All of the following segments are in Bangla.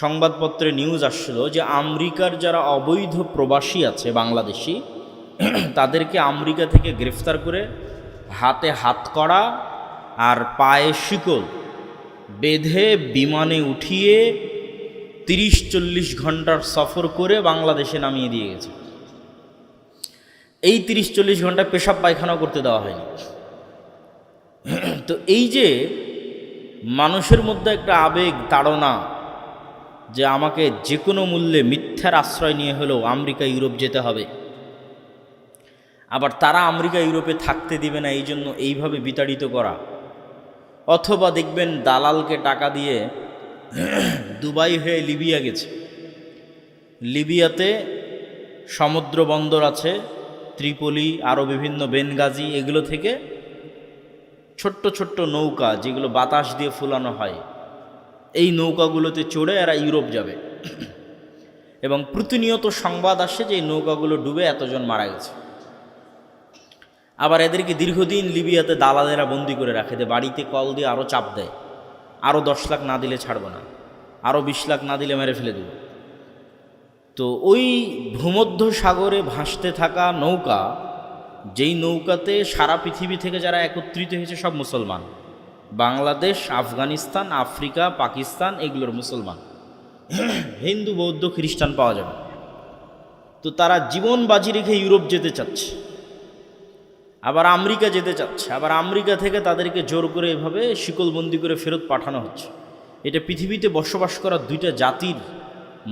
সংবাদপত্রে নিউজ আসছিল যে আমেরিকার যারা অবৈধ প্রবাসী আছে বাংলাদেশি, তাদেরকে আমেরিকা থেকে গ্রেফতার করে হাতে হাতকড়া আর পায়ে শিকল বেঁধে বিমানে উঠিয়ে 30-40 ঘন্টার সফর করে বাংলাদেশে নামিয়ে দিয়ে গেছে। এই 30-40 ঘন্টা পেশাব পায়খানাও করতে দেওয়া হয়নি। তো এই যে মানুষের মধ্যে একটা আবেগ তাড়না, যে আমাকে যে কোনো মূল্যে মিথ্যার আশ্রয় নিয়ে হলেও আমেরিকা ইউরোপ যেতে হবে, আবার তারা আমেরিকা ইউরোপে থাকতে দিবে না, এই জন্য এইভাবে বিতাড়িত করা। অথবা দেখবেন দালালকে টাকা দিয়ে দুবাই হয়ে লিবিয়া গেছে, লিবিয়াতে সমুদ্র বন্দর আছে, ত্রিপলি, আরও বিভিন্ন বেনগাজি, এগুলো থেকে ছোট্ট ছোট্ট নৌকা যেগুলো বাতাস দিয়ে ফুলানো হয়, এই নৌকাগুলোতে চড়ে এরা ইউরোপ যাবে। এবং প্রতিনিয়ত সংবাদ আসে যে এই নৌকাগুলো ডুবে এতজন মারা গেছে। আবার এদেরকে দীর্ঘদিন লিবিয়াতে দালালেরা বন্দি করে রাখে, বাড়িতে কল দিয়ে আরও চাপ দেয়, আরও 10 লাখ না দিলে ছাড়বো না, আরও 20 লাখ না দিলে মেরে ফেলে দেব। তো ওই ভূমধ্য সাগরে ভাসতে থাকা নৌকা, যেই নৌকাতে সারা পৃথিবী থেকে যারা একত্রিত হয়েছে সব মুসলমান, বাংলাদেশ, আফগানিস্তান, আফ্রিকা, পাকিস্তান, এগুলোর মুসলমান, হিন্দু, বৌদ্ধ, খ্রিস্টান পাওয়া যাবে। তো তারা জীবন বাজি রেখে ইউরোপ যেতে চাচ্ছে, আবার আমেরিকা যেতে চাচ্ছে, আবার আমেরিকা থেকে তাদেরকে জোর করে এভাবে শিকলবন্দি করে ফেরত পাঠানো হচ্ছে। এটা পৃথিবীতে বসবাস করা দুইটা জাতির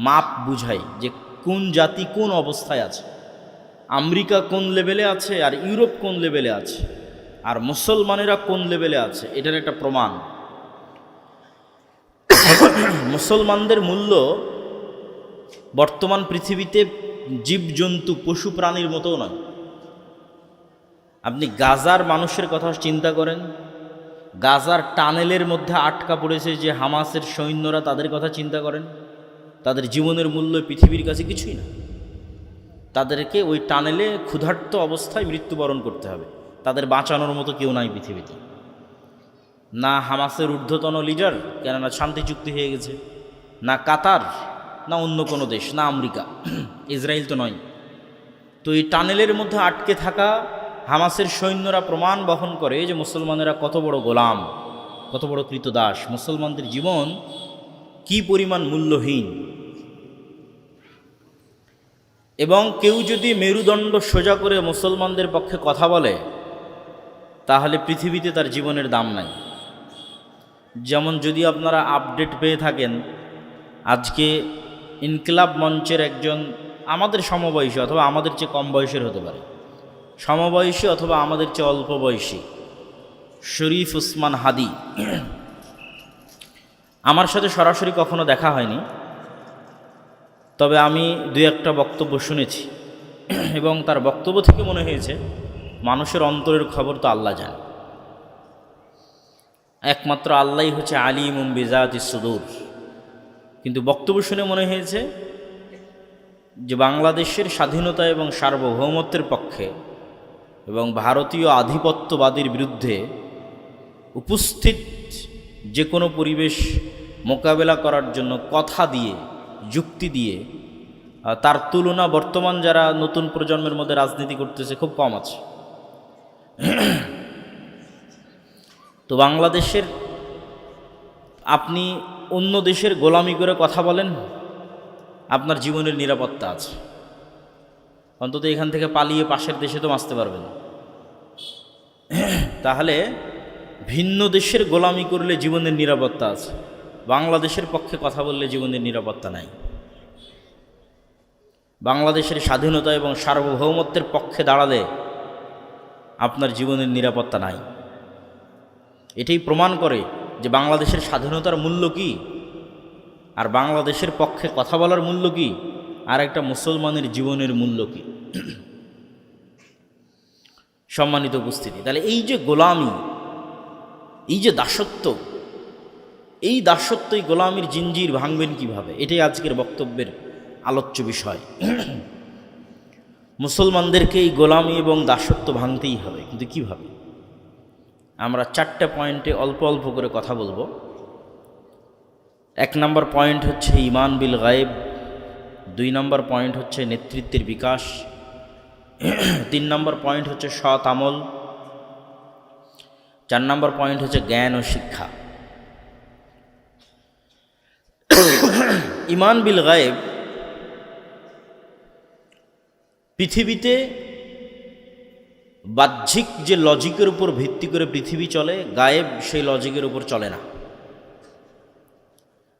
মাপ বুঝায় যে কোন জাতি কোন অবস্থায় আছে। আমেরিকা কোন লেভেলে আছে আর ইউরোপ কোন লেভেলে আছে, আর মুসলমানেরা কোন লেভেলে আছে, এটার একটা প্রমাণ। মুসলমানদের মূল্য বর্তমান পৃথিবীতে জীবজন্তু, পশু প্রাণীর মতোও নয়। আপনি গাজার মানুষের কথা চিন্তা করেন, গাজার টানেলের মধ্যে আটকা পড়েছে যে হামাসের সৈন্যরা, তাদের কথা চিন্তা করেন। তাদের জীবনের মূল্য পৃথিবীর কাছে কিছুই না। তাদেরকে ওই টানেলে ক্ষুধার্ত অবস্থায় মৃত্যুবরণ করতে হবে, তাদের বাঁচানোর মতো কেউ নাই পৃথিবীতে। না হামাসের ঊর্ধ্বতন লিডার, কেননা শান্তি চুক্তি হয়ে গেছে, না কাতার, না অন্য কোনো দেশ, না আমেরিকা, ইসরায়েল তো নয়। তো এই টানেলের মধ্যে আটকে থাকা হামাসের সৈন্যরা প্রমাণ বহন করে যে মুসলমানেরা কত বড় গোলাম, কত বড় কৃতদাস, মুসলমানদের জীবন কি পরিমাণ মূল্যহীন। এবং কেউ যদি মেরুদণ্ড সোজা করে মুসলমানদের পক্ষে কথা বলে, তাহলে পৃথিবীতে তার জীবনের দাম নাই। যেমন যদি আপনারা আপডেট পেয়ে থাকেন, আজকে ইনকিলাব মঞ্চের একজন আমাদের সমবয়সী অথবা আমাদের চেয়ে কম বয়সের হতে পারে, সমবয়সী অথবা আমাদের চেয়ে অল্প বয়সী, শরীফ উসমান হাদি, আমার সাথে সরাসরি কখনো দেখা হয়নি, তবে আমি 2-1টা বক্তব্য শুনেছি এবং তার বক্তব্য থেকে মনে হয়েছে মানুষের অন্তরের খবর তো আল্লাহ জানে, একমাত্র আল্লাহই হচ্ছে আলিমুম বিজাতিস সুদূর। কিন্তু বক্তব্য শুনে মনে হয়েছে যে বাংলাদেশের স্বাধীনতা এবং সার্বভৌমত্বের পক্ষে এবং ভারতীয় আধিপত্যবাদীর বিরুদ্ধে উপস্থিত যে কোনো পরিবেশ মোকাবেলা করার জন্য কথা দিয়ে, যুক্তি দিয়ে, তার তুলনা বর্তমান যারা নতুন প্রজন্মের মধ্যে রাজনীতি করতেছে খুব কম আছে। তো বাংলাদেশের, আপনি অন্য দেশের গোলামি করে কথা বলেন, আপনার জীবনের নিরাপত্তা আছে, অন্তত এখান থেকে পালিয়ে পাশের দেশে তো বাঁচতে পারবেন। তাহলে ভিন্ন দেশের গোলামি করলে জীবনের নিরাপত্তা আছে, বাংলাদেশের পক্ষে কথা বললে জীবনের নিরাপত্তা নাই। বাংলাদেশের স্বাধীনতা এবং সার্বভৌমত্বের পক্ষে দাঁড়ালে আপনার জীবনের নিরাপত্তা নাই। এটাই প্রমাণ করে যে বাংলাদেশের স্বাধীনতার মূল্য কি, আর বাংলাদেশের পক্ষে কথা বলার মূল্য কি, আর একটা মুসলমানের জীবনের মূল্য কি। সম্মানিত উপস্থিতি, তাহলে এই যে গোলামি, এই যে দাসত্ব, এই দাসত্ব, এই গোলামির জিঞ্জির ভাঙবেন কিভাবে, এটাই আজকের বক্তব্যের আলোচ্য বিষয়। মুসলমানদেরকে এই গোলামি এবং দাসত্ব ভাঙতেই হবে, কিন্তু কিভাবে? আমরা 4টে পয়েন্টে অল্প অল্প করে কথা বলবো। এক নম্বর পয়েন্ট হচ্ছে ঈমান বিল গায়েব, 2 নম্বর পয়েন্ট হচ্ছে নেতৃত্বের বিকাশ, 3 নম্বর পয়েন্ট হচ্ছে সৎ আমল, 4 নম্বর পয়েন্ট হচ্ছে জ্ঞান ও শিক্ষা। ঈমান বিল গায়েব, পৃথিবীতে বাহ্যিক যে লজিকের উপর ভিত্তি করে পৃথিবী চলে, গায়েব সেই লজিকের উপর চলে না।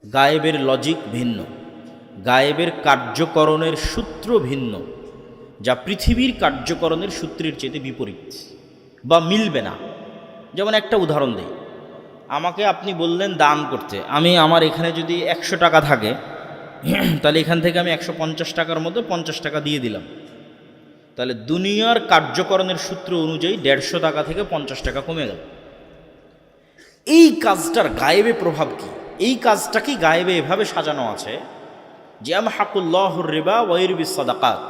গায়েবের লজিক ভিন্ন, গায়েবের কার্যকরণের সূত্র ভিন্ন, যা পৃথিবীর কার্যকরণের সূত্রের চেয়ে বিপরীত বা মিলবে না। যেমন একটা উদাহরণ দিই, আমাকে আপনি বললেন দান করতে, আমার এখানে যদি 100 টাকা থাকে, তাহলে এখান থেকে আমি 150 টাকার মধ্যে 50 টাকা দিয়ে দিলাম, তাহলে দুনিয়ার কার্যকরণের সূত্র অনুযায়ী 150 টাকা থেকে 50 টাকা কমে গেল। এই কাজটার গায়েবে প্রভাব কি? এই কাজটা কি গায়েবে এভাবে সাজানো আছে যে আমহাকুল্লাহুর রিবা ওয়া ইরবিস সাদাকাত,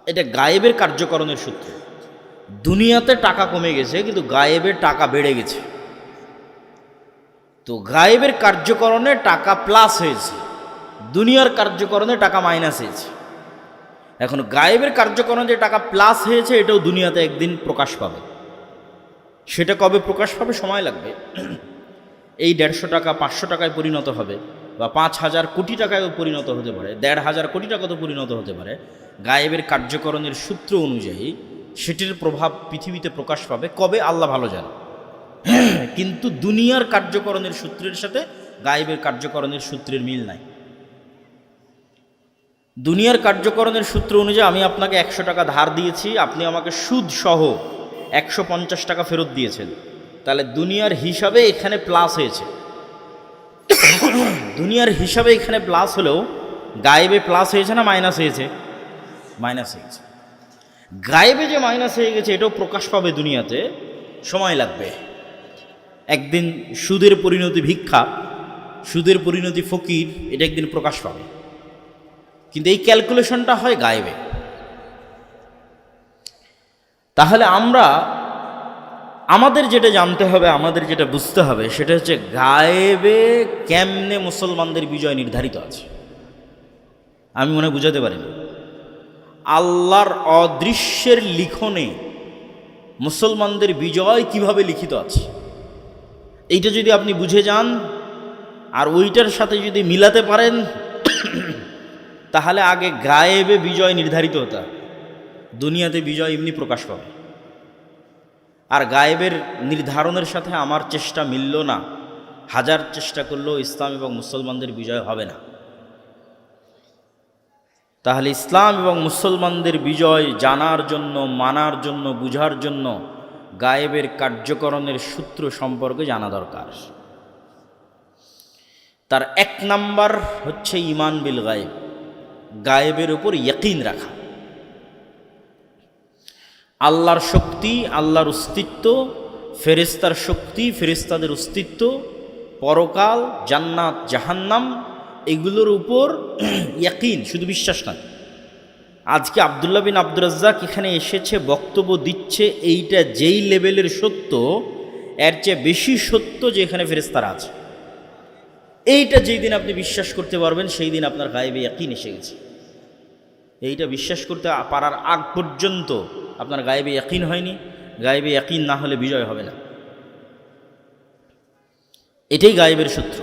এটা গায়েবের কার্যকরণের সূত্র। দুনিয়াতে টাকা কমে গেছে কিন্তু গায়েবের টাকা বেড়ে গেছে। তো গায়েবের কার্যকরণে টাকা প্লাস হয়েছে, দুনিয়ার কার্যকরণে টাকা মাইনাস হয়েছে। এখন গায়েবের কার্যকরণে যে টাকা প্লাস হয়েছে এটাও দুনিয়াতে একদিন প্রকাশ পাবে। সেটা কবে প্রকাশ পাবে? সময় লাগবে। এই 150 টাকা 500 টাকায় পরিণত হবে, বা 5000 কোটি টাকায়ও পরিণত হতে পারে, 1500 কোটি টাকা তো পরিণত হতে পারে। গায়েবের কার্যকরণের সূত্র অনুযায়ী সেটির প্রভাব পৃথিবীতে প্রকাশ পাবে কবে আল্লাহ ভালো জানে। কিন্তু দুনিয়ার কার্যকরণের সূত্রের সাথে গায়েবের কার্যকরণের সূত্রের মিল নাই। দুনিয়ার কার্যকরণের সূত্র অনুযায়ী আমি আপনাকে 100 টাকা ধার দিয়েছি, আপনি আমাকে সুদ সহ 150 টাকা ফেরত দিয়েছেন, তাহলে দুনিয়ার হিসাবে এখানে প্লাস হয়েছে। দুনিয়ার হিসাবে এখানে প্লাস হলেও গায়েবে প্লাস হয়েছে না মাইনাস হয়েছে? মাইনাস হয়েছে। গায়েবে যে মাইনাস হয়ে গেছে এটাও প্রকাশ পাবে দুনিয়াতে, সময় লাগবে। একদিন সুদের পরিণতি ভিক্ষা, সুদের পরিণতি ফকির, এটা একদিন প্রকাশ পাবে। কিন্তু এই ক্যালকুলেশনটা হয় গায়েবে। তাহলে আমাদের যেটা জানতে হবে, আমাদের যেটা বুঝতে হবে, সেটা হচ্ছে গায়েবে কেমনে মুসলমানদের বিজয় নির্ধারিত আছে। আমি মনে বুঝাতে পারিনি। আল্লাহর অদৃশ্যের লিখনে মুসলমানদের বিজয় কিভাবে লিখিত আছে, এইটা যদি আপনি বুঝে যান আর ওইটার সাথে যদি মিলাতে পারেন, তাহলে আগে গায়েবে বিজয় নির্ধারিত হতো, দুনিয়াতে বিজয় এমনি প্রকাশ পাবে। আর গায়েবের নির্ধারণের সাথে আমার চেষ্টা মিলল না, হাজার চেষ্টা করলেও ইসলাম এবং মুসলমানদের বিজয় হবে না। তাহলে ইসলাম এবং মুসলমানদের বিজয় জানার জন্য, মানার জন্য, বুঝার জন্য গায়েবের কার্যকরণের সূত্র সম্পর্কে জানা দরকার। তার 1 নাম্বার হচ্ছে ঈমান বিল গায়েব, গায়েবের উপর ইয়াকিন রাখা। আল্লাহর শক্তি, আল্লাহর অস্তিত্ব, ফেরেশতার শক্তি, ফেরেশতাদের অস্তিত্ব, পরকাল, জান্নাত, জাহান্নাম, এগুলোর উপর ইয়াকিন, শুধু বিশ্বাস না। আজকে আব্দুল্লাহ বিন আব্দুর রাজ্জাক এখানে এসেছে, বক্তব্য দিচ্ছে, এইটা যেই লেভেলের সত্য, এর চেয়ে বেশি সত্য যে এখানে ফেরেশতারা আছে। এইটা যেই দিন আপনি বিশ্বাস করতে পারবেন, সেই দিন আপনার গায়েবে ইয়াকিন এসে গেছে। এইটা বিশ্বাস করতে পারার আগ পর্যন্ত আপনার গায়েবে ইয়াকিন হয়নি। গায়েবে ইয়াকিন না হলে বিজয় হবে না। এটাই গায়েবের সূত্র।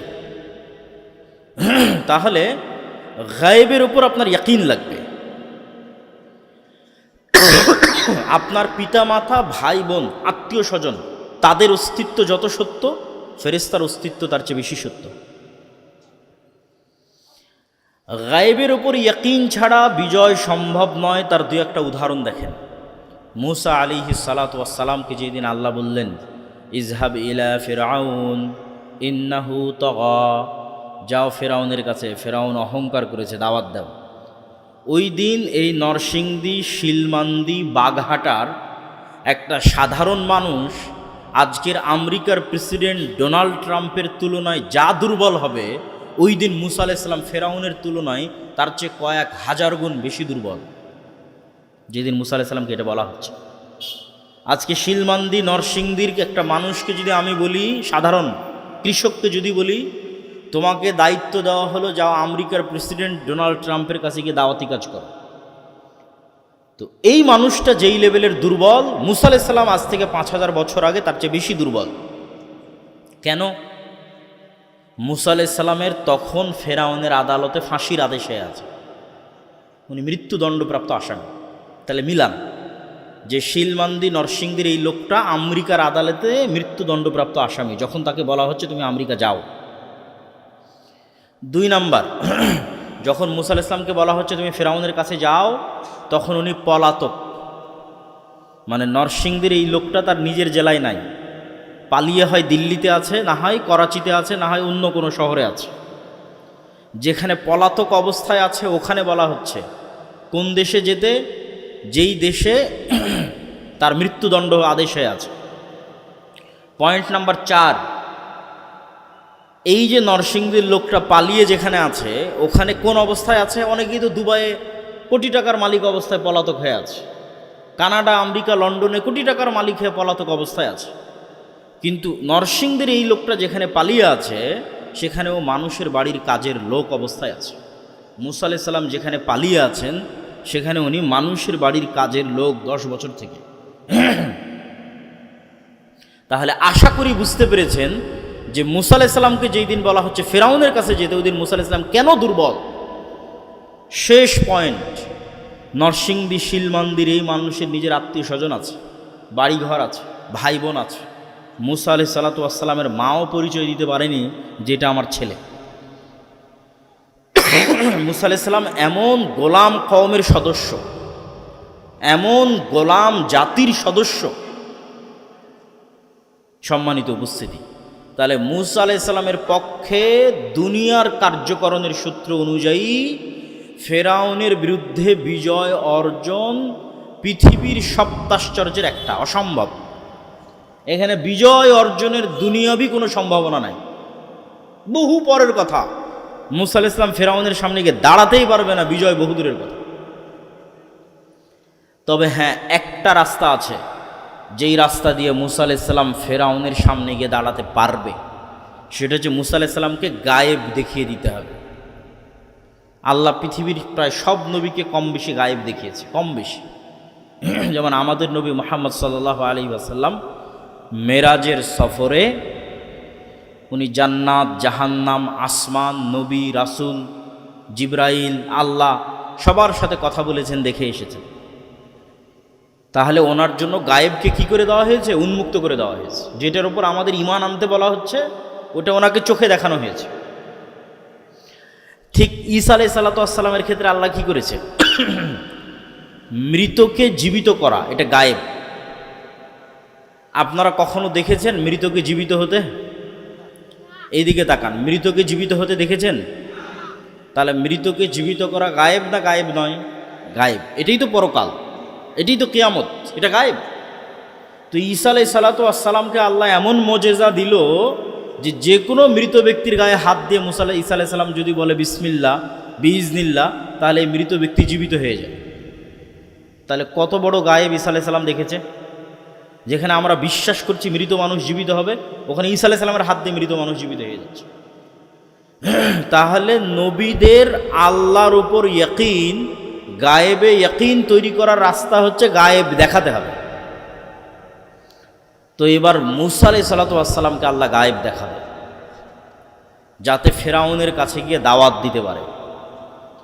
তাহলে গায়েবের উপর আপনার ইয়াকিন লাগবে। আপনার পিতা মাতা, ভাই বোন, আত্মীয় স্বজন, তাদের অস্তিত্ব যত সত্য, ফেরেশতার অস্তিত্ব তার চেয়ে বেশি সত্য। গায়েবের উপর ইয়াকিন ছাড়া বিজয় সম্ভব নয়। তার 2-1টা উদাহরণ দেখেন। মূসা আলাইহিস সালাতু ওয়াস সালামকে যেদিন আল্লাহ বললেন, ইজহাব ইলা ফিরআউন ইন্নাহু তাগা, যাও ফেরাউনের কাছে, ফেরাউন অহংকার করেছে, দাওয়াত দাও। ওই দিন এই নরসিংদী, শিলমান্দি, বাগহাটার একটা সাধারণ মানুষ আজকের আমেরিকার প্রেসিডেন্ট ডোনাল্ড ট্রাম্পের তুলনায় যা দুর্বল হবে, ওই দিন মূসা আলাইহিস সালাম ফেরাউনের তুলনায় তার চেয়ে কয়েক হাজার গুণ বেশি দুর্বল। যেদিন মূসা আলাইহিস সালামকে এটা বলা হচ্ছে। আজকে শিলমান্দি, নরসিংদীর একটা মানুষকে যদি আমি বলি, সাধারণ কৃষককে যদি বলি, তোমাকে দায়িত্ব দেওয়া হলো, যাও আমেরিকার প্রেসিডেন্ট ডোনাল্ড ট্রাম্পের কাছে গিয়ে দাওয়াতি কাজ করো। তো এই মানুষটা যেই লেভেলের দুর্বল, মুসা আলাইহিস সালাম আজ থেকে 5000 বছর আগে তার চেয়ে বেশি দুর্বল। কেন? মুসা আলাইহিস সালামের তখন ফেরাউনের আদালতে ফাঁসির আদেশ হয়ে আছে, উনি মৃত্যুদণ্ডপ্রাপ্ত আসামি। তাহলে মিলান যে শিলমান্দি নরসিংদীর এই লোকটা আমেরিকার আদালতে মৃত্যুদণ্ডপ্রাপ্ত আসামি, যখন তাকে বলা হচ্ছে তুমি আমেরিকা যাও। 2 নাম্বার, যখন মুসা আলাইহিস সালামকে বলা হচ্ছে তুমি ফেরাউনের কাছে যাও, তখন উনি পলাতক। মানে নরসিংদীর এই লোকটা তার নিজের জেলায় নাই, পালিয়ে হয় দিল্লিতে আছে, না হয় করাচিতে আছে, না হয় অন্য কোনো শহরে আছে। যেখানে পলাতক অবস্থায় আছে ওখানে বলা হচ্ছে কোন দেশে যেতে, যেই দেশে তার মৃত্যুদণ্ড আদেশ হয়ে আছে। পয়েন্ট নাম্বার 4, এই যে নরসিংদীর লোকটা পালিয়ে যেখানে আছে ওখানে কোন অবস্থায় আছে? অনেকেই তো দুবাইয়ে কোটি টাকার মালিক অবস্থায় পলাতক হয়ে আছে, কানাডা, আমেরিকা, লন্ডনে কোটি টাকার মালিক হয়ে পলাতক অবস্থায় আছে। কিন্তু নরসিংদীর এই লোকটা যেখানে পালিয়ে আছে সেখানেও মানুষের বাড়ির কাজের লোক অবস্থায় আছে। মুসা আলাইহিস সালাম যেখানে পালিয়ে আছেন সেখানে উনি মানুষের বাড়ির কাজের লোক 10 বছর থেকে। তাহলে আশা করি বুঝতে পেরেছেন যে মুসা আলাইহিস সালামকে যেই দিন বলা হচ্ছে ফেরাউনের কাছে যেতে, ওই দিন মুসা আলাইহিস সালাম কেন দুর্বল। শেষ পয়েন্ট, নরসিংদী শিলমান্দির এই মানুষের নিজের আত্মীয় স্বজন আছে, বাড়িঘর আছে, ভাই বোন আছে। মুসা আলাইহিস সালাতু ওয়াস সালামের মাও পরিচয় দিতে পারেনি যেটা আমার ছেলে। মুসা আলাইহিস সালাম এমন গোলাম কওমের সদস্য, এমন গোলাম জাতির সদস্য। সম্মানিত উপস্থিতি, তাহলে মুসা আলাইহিস সালামের পক্ষে দুনিয়ার কার্যকরণের সূত্র অনুযায়ী ফেরাউনের বিরুদ্ধে বিজয় অর্জন পৃথিবীর সপ্তাশ্চর্যের একটা, অসম্ভব। এখানে বিজয় অর্জনের দুনিয়াবি কোনো সম্ভাবনা নাই, বহু পরের কথা। মুসা আলাইহিস সালাম ফেরাউনের সামনে গিয়ে দাঁড়াতেই পারবে না, বিজয় বহুদূরের কথা। তবে হ্যাঁ, একটা রাস্তা আছে, যেই রাস্তা দিয়ে মুসা আলাইহিস সালাম ফেরাউনের সামনে গিয়ে দাঁড়াতে পারবে, সেটা হচ্ছে মুসা আলাইহিস সালামকে গায়েব দেখিয়ে দিতে হবে। আল্লাহ পৃথিবীর প্রায় সব নবীকে কম বেশি গায়েব দেখিয়েছে, কম বেশি। যেমন আমাদের নবী মুহাম্মদ সাল্লাল্লাহু আলাইহি ওয়াসাল্লাম মেরাজের সফরে উনি জান্নাত, জাহান্নাম, আসমান, নবী, রাসূল, জিবরাইল, আল্লাহ সবার সাথে কথা বলেছেন, দেখে এসেছেন। তাহলে ওনার জন্য গায়েবকে কি করে দেওয়া হয়েছে? উন্মুক্ত করে দেওয়া হয়েছে। যেটার উপর আমাদের ঈমান আনতে বলা হচ্ছে ওটা ওনাকে চোখে দেখানো হয়েছে। ঠিক ঈসা আলাইহিস সালাতু ওয়াস সালামের ক্ষেত্রে আল্লাহ কি করেছে? মৃতকে জীবিত করা, এটা গায়েব। আপনারা কখনো দেখেছেন মৃতকে জীবিত হতে? এইদিকে তাকান, মৃতকে জীবিত হতে দেখেছেন? তাহলে মৃতকে জীবিত করা গায়েব না গায়েব নয়? গায়েব। এটাই তো পরকাল, এটাই তো কিয়ামত, এটা গায়েব। তো ঈসা আলাইহিস সালাতু ওয়াস সালামকে আল্লাহ এমন মোজেজা দিল যে যে কোনো মৃত ব্যক্তির গায়ে হাত দিয়ে ঈসা আলাইহিস সালাম যদি বলে বিসমিল্লাহ, বিইজনিল্লাহ, তাহলে এই মৃত ব্যক্তি জীবিত হয়ে যায়। তাহলে কত বড় গায়েব ঈসা আলাইহিস সালাম দেখেছে। যেখানে আমরা বিশ্বাস করছি মৃত মানুষ জীবিত হবে, ওখানে ঈসা আলাইহিস সালামের হাত দিয়ে মৃত মানুষ জীবিত হয়ে যাচ্ছে। তাহলে নবীদের আল্লাহর উপর ইয়াকিন, গায়েবে ইয়াকিন তৈরি করার রাস্তা হচ্ছে গায়েব দেখাতে হবে। তো এবার মুসা আলাইহিস সালাতু ওয়াস সালামকে আল্লাহ গায়েব দেখাবে যাতে ফেরাউনের কাছে গিয়ে দাওয়াত দিতে পারে।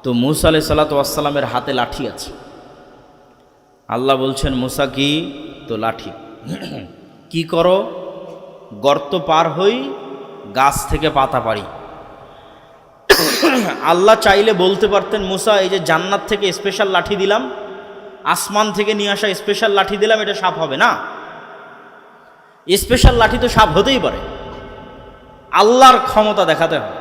তো মুসা আলাইহিস সালাতু ওয়াস সালামের হাতে লাঠি আছে। আল্লাহ বলছেন মুসা কি? তো লাঠি। কি করো? গর্ত পার হই, গাছ থেকে পাতা পারি। আল্লাহ চাইলে বলতে পারতেন মুসা এই যে জান্নাত থেকে স্পেশাল লাঠি দিলাম, আসমান থেকে নিয়ে আসা স্পেশাল লাঠি দিলাম, এটা সাপ হবে না। স্পেশাল লাঠি তো সাপ হতেই পারে, আল্লাহর ক্ষমতা দেখাতে হবে।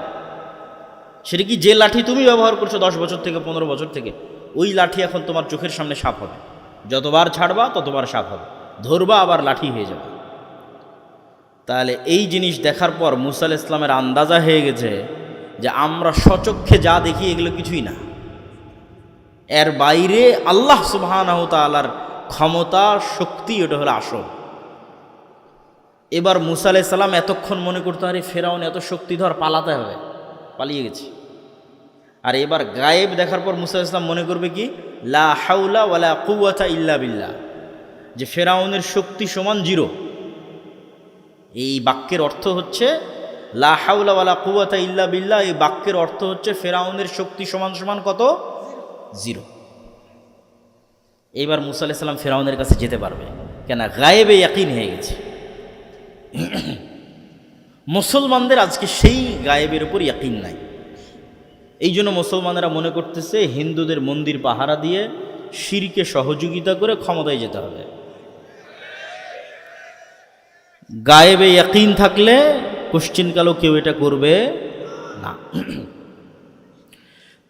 সেটা কি যে লাঠি তুমি ব্যবহার করছো 10 বছর থেকে 15 বছর থেকে, ওই লাঠি এখন তোমার চোখের সামনে সাপ হবে। যতবার ছাড়বা ততবার সাপ হবে, ধরবা আবার লাঠি হয়ে যাবে। তাহলে এই জিনিস দেখার পর মুসা আলাইহিস সালামের আন্দাজা হয়ে গেছে যে আমরা স্বচক্ষে যা দেখি এগুলো কিছুই না, এর বাইরে আল্লাহ সুবহানাহু ওয়া তাআলার ক্ষমতা, শক্তি, ওটা হলো আসল। এবার মুসা আলাইহিস সালাম এতক্ষণ মনে করতে পারে ফেরাউন এত শক্তিধর, পালাতে হবে। পালিয়ে গেছে। আর এবার গায়েব দেখার পর মুসা ইসলাম মনে করবে কি, লা হাওলা ওয়ালা কুওয়াতা ইল্লা বিল্লাহ, যে ফেরাউনের শক্তি সমান জিরো। এই বাক্যের অর্থ হচ্ছে লা হাওলা ওয়ালা কুওয়াতা ইল্লা বিল্লাহ, এই বাক্যের অর্থ হচ্ছে ফেরাউনের শক্তি সমান সমান কত? জিরো। এইবার মুসা আলাইহিস সালাম ফেরাউনের কাছে যেতে পারবে, কেন গায়েবে ইয়াকিন হয়ে গেছে। মুসলমানদের আজকে সেই গায়েবের উপর ইয়াকিন নাই। এই জন্য মুসলমানেরা মনে করতেছে হিন্দুদের মন্দির পাহারা দিয়ে শিরকে সহযোগিতা করে ক্ষমতায় যেতে হবে। গায়েবে ইয়াকিন থাকলে কোশ্চিনকালও কেউ এটা করবে না।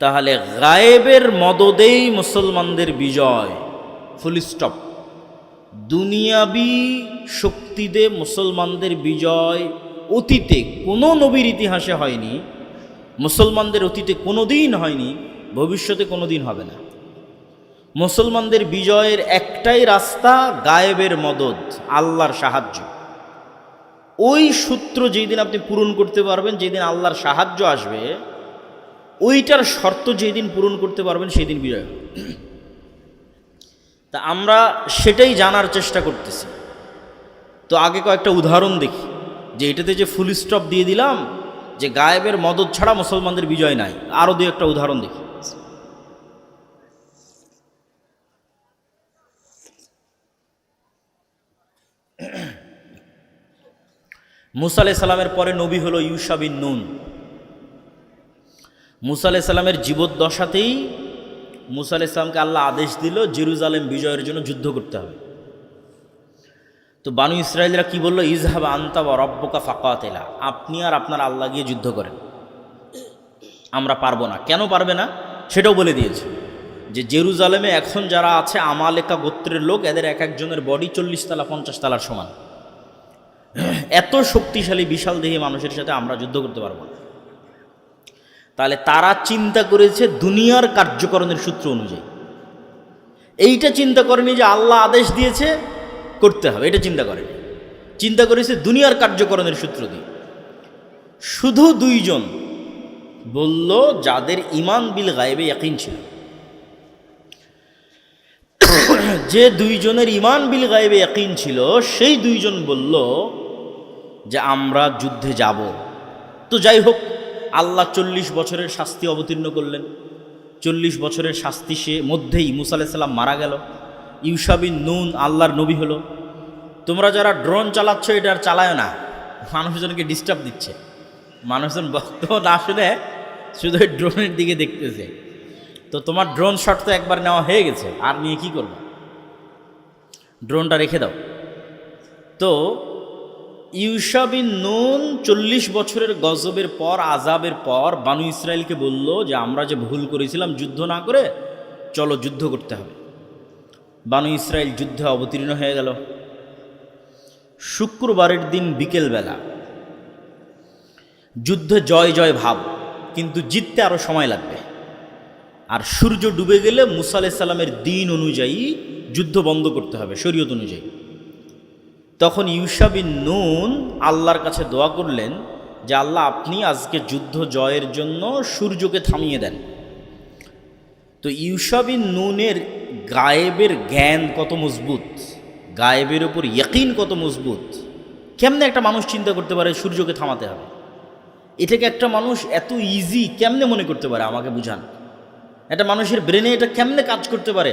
তাহলে গায়েবের মদদেই মুসলমানদের বিজয়, ফুল স্টপ। দুনিয়াবি শক্তিতে মুসলমানদের বিজয় অতীতে কোনো নবীর ইতিহাসে হয়নি, মুসলমানদের অতীতে কোনো দিন হয়নি, ভবিষ্যতে কোনো দিন হবে না। মুসলমানদের বিজয়ের একটাই রাস্তা, গায়েবের মদদ, আল্লাহর সাহায্য। ওই সূত্র যেই দিন আপনি পূরণ করতে পারবেন, যেদিন আল্লাহর সাহায্য আসবে, ওইটার শর্ত যেই দিন পূরণ করতে পারবেন সেই দিন বিজয় হবে। তা আমরা সেটাই জানার চেষ্টা করতেছি। তো আগে কয়েকটা উদাহরণ দেখি, যে এটাতে যে ফুল স্টপ দিয়ে দিলাম যে গায়েবের মদদ ছাড়া মুসলমানদের বিজয় নাই, আরও দু একটা উদাহরণ দেখি। মুসা আলাইহিস সালামের পরে নবী হলো ইউশা বিন নুন। মুসা আলাইহিস সালামের জীবদ্দশাতেই মুসা আলাইহিস সালামকে আল্লাহ আদেশ দিল জেরুজালেম বিজয়ের জন্য যুদ্ধ করতে হবে। তো বানু ইসরায়েলরা কি বলল, ইজহাব আনতা ওয়া রব্বুকা ফাকাতিলা, আপনি আর আপনার আল্লাহ গিয়ে যুদ্ধ করেন, আমরা পারবো না। কেন পারবে না সেটাও বলে দিয়েছে, যে জেরুজালেমে এখন যারা আছে আমালেকা গোত্রের লোক, এদের এক একজনের বডি 40 তলা 50 তলার সমান। এত শক্তিশালী বিশাল দেহী মানুষের সাথে আমরা যুদ্ধ করতে পারবো না। তাহলে তারা চিন্তা করেছে দুনিয়ার কার্যকরণের সূত্র অনুযায়ী, এইটা চিন্তা করেনি যে আল্লাহ আদেশ দিয়েছে করতে হবে, এটা চিন্তা করেনি। চিন্তা করেছে দুনিয়ার কার্যকরণের সূত্র দিয়ে। শুধু দুইজন বলল যাদের ঈমান বিল গায়বে ইয়াকিন ছিল। যে দুইজনের ঈমান বিল গায়বে ইয়াকিন ছিল, সেই দুইজন বলল যে আমরা যুদ্ধে যাব। তো যাই হোক, আল্লাহ 40 বছরের শাস্তি অবতীর্ণ করলেন। 40 বছরের শাস্তি সে মধ্যেই মুসা আলাইহিস সালাম মারা গেল। ইউশা বিন নুন আল্লাহর নবী হলো। তোমরা যারা ড্রোন চালাচ্ছ এটা আর চালায় না, মানুষজনকে ডিস্টার্ব দিচ্ছে। মানুষজন বক্তব্য না শুনে শুধু ড্রোনের দিকে দেখতেছে। তো তোমার ড্রোন শট তো একবার নেওয়া হয়ে গেছে, আর নিয়ে কি করবে? ড্রোনটা রেখে দাও। তো ইউশা বিন নুন 40 বছরের গজবের পর, আযাবের পর বানু ইসরায়েলকে বলল যে আমরা যে ভুল করেছিলাম যুদ্ধ না করে, চলো যুদ্ধ করতে হবে। বানু ইসরায়েল যুদ্ধে অবতীর্ণ হয়ে গেল। শুক্রবারের দিন বিকেলবেলা যুদ্ধে জয় জয় ভাব, কিন্তু জিততে আরও সময় লাগবে। আর সূর্য ডুবে গেলে মুসা আলাইহিস সালামের দিন অনুযায়ী যুদ্ধ বন্ধ করতে হবে, শরীয়ত অনুযায়ী। তখন ইউশা বিন নুন আল্লাহর কাছে দোয়া করলেন যে আল্লাহ, আপনি আজকে যুদ্ধ জয়ের জন্য সূর্যকে থামিয়ে দেন। তো ইউশা বিন নুনের গায়েবের জ্ঞান কত মজবুত, গায়েবের উপর ইয়াকিন কত মজবুত। কেমনে একটা মানুষ চিন্তা করতে পারে সূর্যকে থামাতে হবে? এটাকে একটা মানুষ এত ইজি কেমনে মনে করতে পারে? আমাকে বুঝান। একটা মানুষের ব্রেনে এটা কেমনে কাজ করতে পারে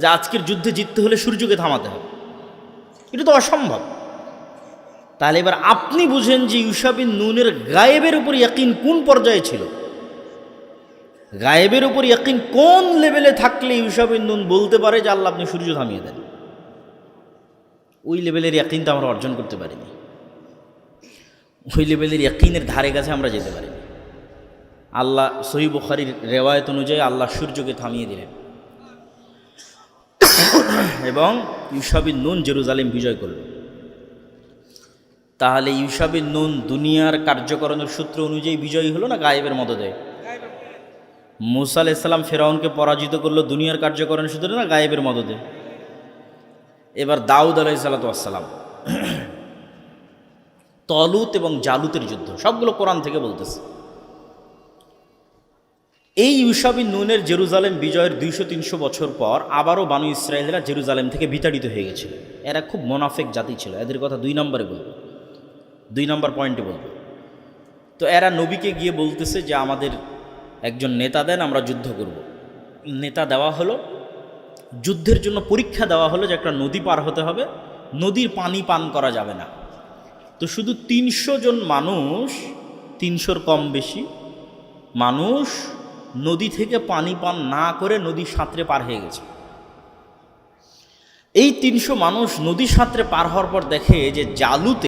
যে আজকের যুদ্ধে জিততে হলে সূর্যকে থামাতে হবে? এটা তো অসম্ভব। তাহলে এবার আপনি বুঝেন যে ইউশা বিন নুনের গায়েবের উপর ইয়াকিন কোন পর্যায়ে ছিল, গায়েবের উপর ইয়াকিন কোন লেভেলে থাকলে ইউশা বিন নুন বলতে পারে যে আল্লাহ আপনি সূর্য থামিয়ে দেন। ওই লেভেলের ইয়াকিনটা আমরা অর্জন করতে পারিনি, ওই লেভেলের ইয়াকিনের ধারে কাছে আমরা যেতে পারিনি। আল্লাহ সহিহ বুখারীর রেওয়ায়েত অনুযায়ী আল্লাহ সূর্যকে থামিয়ে দিলেন এবং ইউশা বিন নুন জেরুজালেম বিজয় করল। তাহলে ইউশা বিন নুন দুনিয়ার কার্যকরণের সূত্র অনুযায়ী বিজয়ী হলো না গায়েবের মদদে? মুসা আলাইহিস সালাম ফেরাউনকে পরাজিত করলো দুনিয়ার কার্যকরণের সূত্রে না গায়েবের মদদে? এবার দাউদ আলাইহিস সালাম, তলুত এবং জালুতের যুদ্ধ, সবগুলো কোরআন থেকে বলতেছে। এই ইউশা বিন নুনের জেরুজালেম বিজয়ের 200-300 বছর পর আবারও বানু ইসরায়েলরা জেরুজালেম থেকে বিতাড়িত হয়ে গেছিল। এরা খুব মোনাফেক জাতি ছিল, এদের কথা 2 নম্বরে বলবো, 2 নম্বর পয়েন্টে বলবো। তো এরা নবীকে গিয়ে বলতেছে যে আমাদের একজন নেতা দেন, আমরা যুদ্ধ করব। নেতা দেওয়া হলো, যুদ্ধের জন্য পরীক্ষা দেওয়া হলো যে একটা নদী পার হতে হবে, নদীর পানি পান করা যাবে না। তো শুধু 300 জন মানুষ, 300-র কম বেশি মানুষ নদী থেকে পানি পান না করে নদী সাঁতরে পার হয়ে গেছে। এই 300 মানুষ নদী সাঁতরে পার হওয়ার পর দেখে যে জালুতে